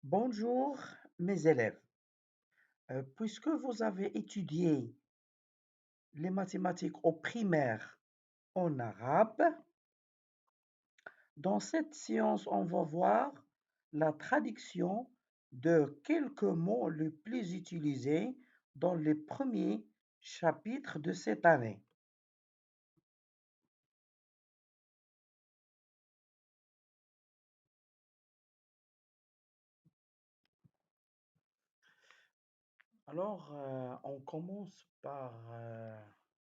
Bonjour mes élèves. Puisque vous avez étudié les mathématiques au primaire en arabe, dans cette séance, on va voir la traduction de quelques mots les plus utilisés dans les premiers chapitres de cette année. Alors, on commence par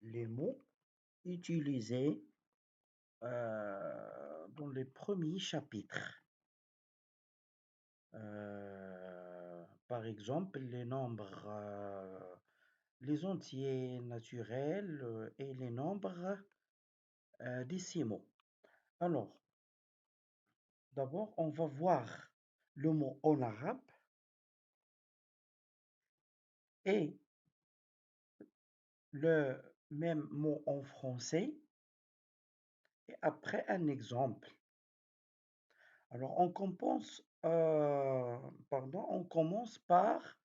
les mots utilisés dans les premiers chapitres. Par exemple, les nombres, les entiers naturels et les nombres décimaux. Alors, d'abord, on va voir le mot en arabe et le même mot en français et après un exemple. Alors, on commence par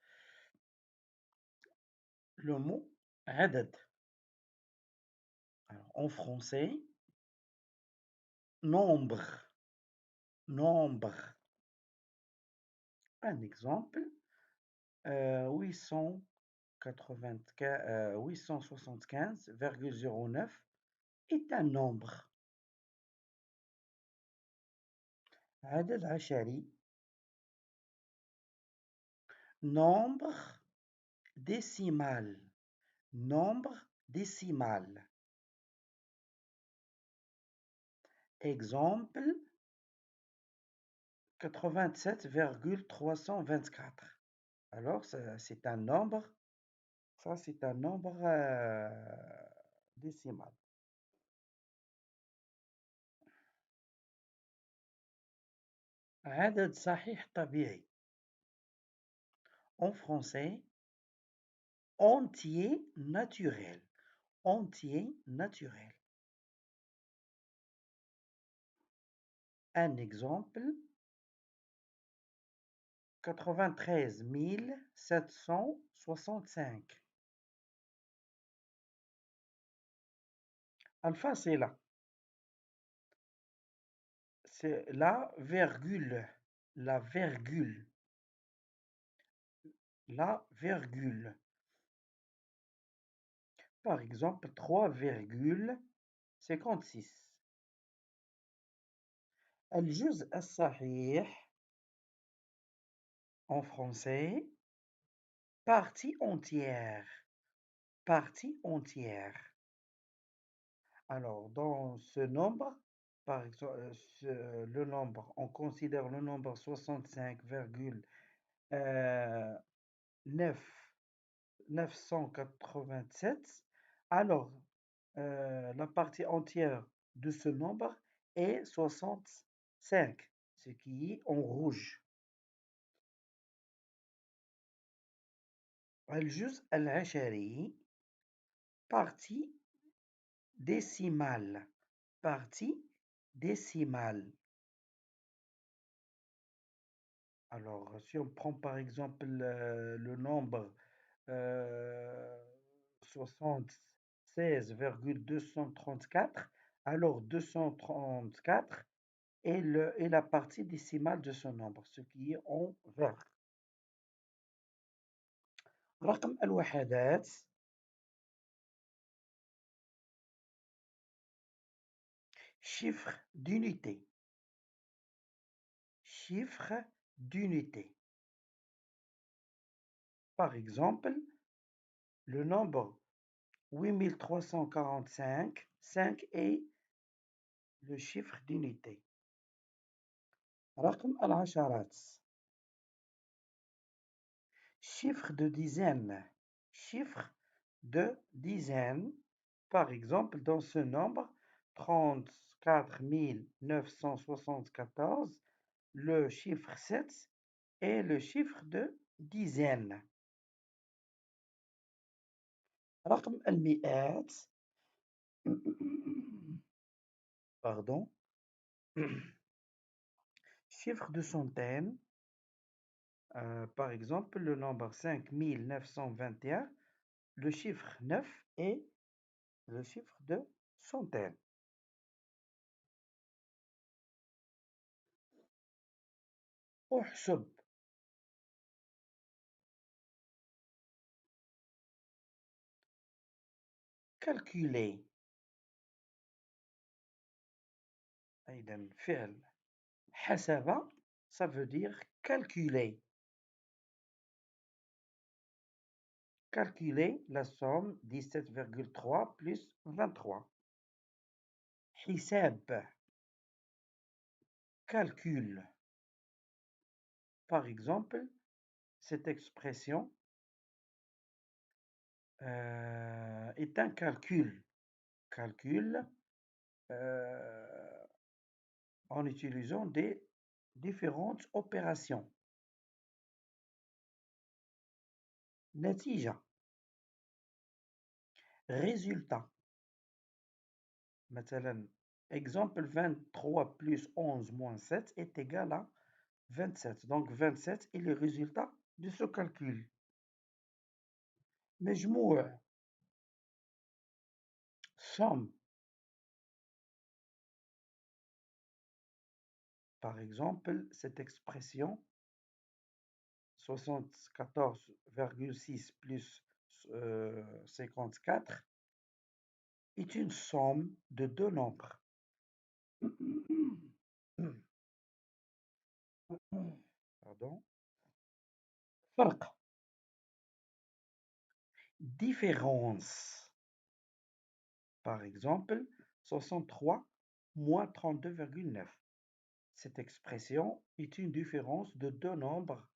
le mot adad. Alors, en français, nombre, nombre. Un exemple, 875,09 est un nombre. عدد عشري. Nombre décimal. Nombre décimal. Exemple, 87,324. Alors, c'est un nombre, ça c'est un nombre décimal. عدد صحيح طبيعي. En français, entier naturel. Entier naturel. Un exemple, 93 765. الفاصلة. C'est la virgule. La virgule. La virgule. Par exemple, 3,56. الجزء الصحيح en français, partie entière. Partie entière. Alors, dans ce nombre, par exemple, le nombre, on considère le nombre 65,987. Alors, la partie entière de ce nombre est 65, ce qui est en rouge. الجزء العشري, partie décimale. Partie décimale. Alors, si on prend par exemple le nombre 76,234, alors 234 est la partie décimale de ce nombre, ce qui est en vert. رقم الوحدات. Chiffre d'unité. Chiffre d'unité. Par exemple, le nombre 8345, 5 est le chiffre d'unité. رقم العشرات. Chiffre de dizaine. Chiffre de dizaine. Par exemple, dans ce nombre, 34 974, le chiffre 7 est le chiffre de dizaine. رقم المئات. Pardon. Chiffre de centaine. Par exemple, le nombre 5921, le chiffre 9 est le chiffre de centaine. احسب. calculer. أيضا فعل حسب, ça veut dire calculer. Calculer la somme 17,3 plus 23. حساب. Calcul. Par exemple, cette expression est un calcul. Calcul en utilisant des différentes opérations. نتيجة. Résultat. مثلا, exemple 23 plus 11 moins 7 est égal à 27. Donc 27 est le résultat de ce calcul. مجموع. Somme. Par exemple, cette expression 74,6 plus 54 est une somme de deux nombres. Pardon. فرق. Différence. Par exemple, 63 moins 32,9. Cette expression est une différence de deux nombres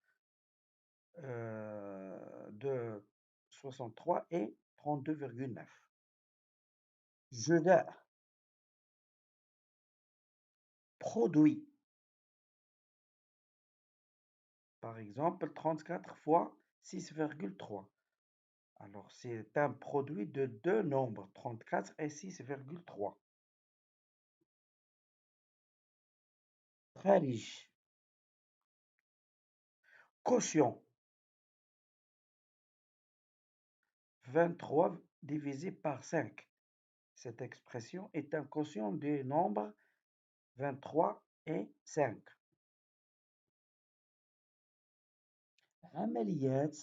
de 63 et 32,9. جداء. Produit. Par exemple, 34 fois 6,3. Alors, c'est un produit de deux nombres, 34 et 6,3. خارج. Quotient. 23 divisé par 5. Cette expression est un quotient des nombres 23 et 5. عمليات.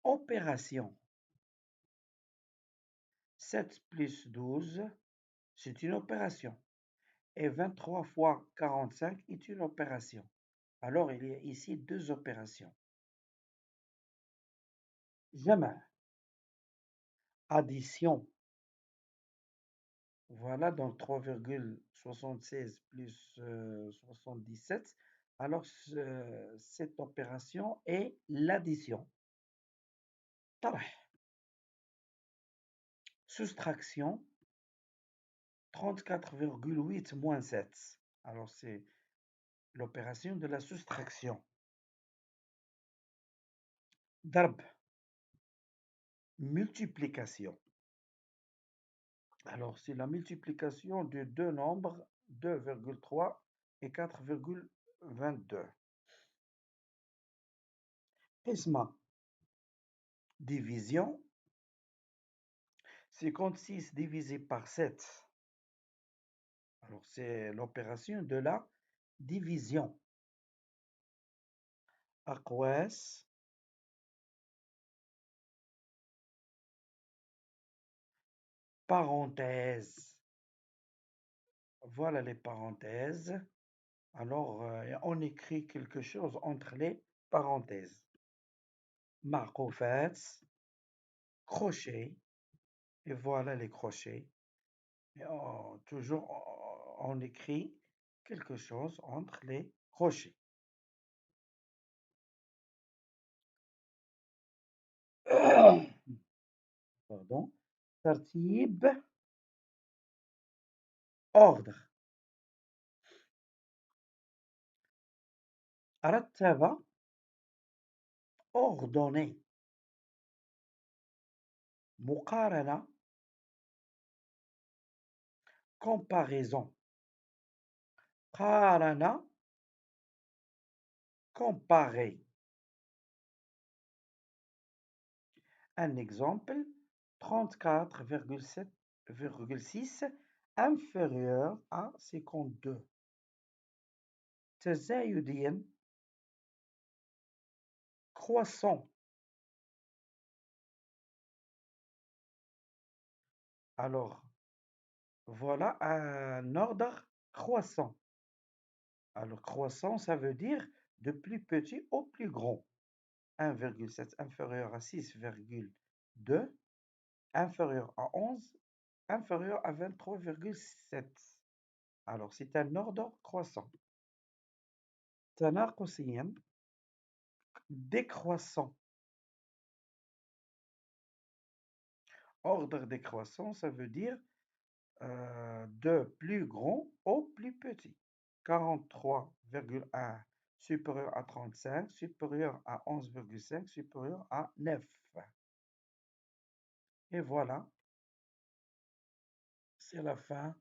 Opération. 7 plus 12, c'est une opération. Et 23 fois 45 est une opération. Alors, il y a ici deux opérations. جمع. Addition. Voilà, donc 3,76 plus 77. Alors, cette opération est l'addition. طرح. Soustraction. 34,8 moins 7. Alors, c'est l'opération de la soustraction. ضرب. Multiplication. Alors, c'est la multiplication de deux nombres, 2,3 et 4,22. قسمة. Division. 56 divisé par 7. Alors, c'est l'opération de la division. أقواس. Parenthèses. Voilà les parenthèses. Alors, on écrit quelque chose entre les parenthèses. معقوفات. Crochet. Et voilà les crochets. Et toujours, on écrit quelque chose entre les crochets. Pardon. ترتيب. Ordre. رتب. Ordonner. مقارنة. Comparaison. قارن. comparer. Un exemple, 34,6 inférieur à 52. تزايديا croissant. Alors, voilà un ordre croissant. Alors, croissant, ça veut dire de plus petit au plus grand. 1,7 inférieur à 6,2, inférieur à 11, inférieur à 23,7. Alors, c'est un ordre croissant. تناقصيا décroissant. Ordre décroissant, ça veut dire de plus grand au plus petit. 43,1 supérieur à 35, supérieur à 11,5, supérieur à 9. Et voilà, c'est la fin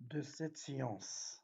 de cette science.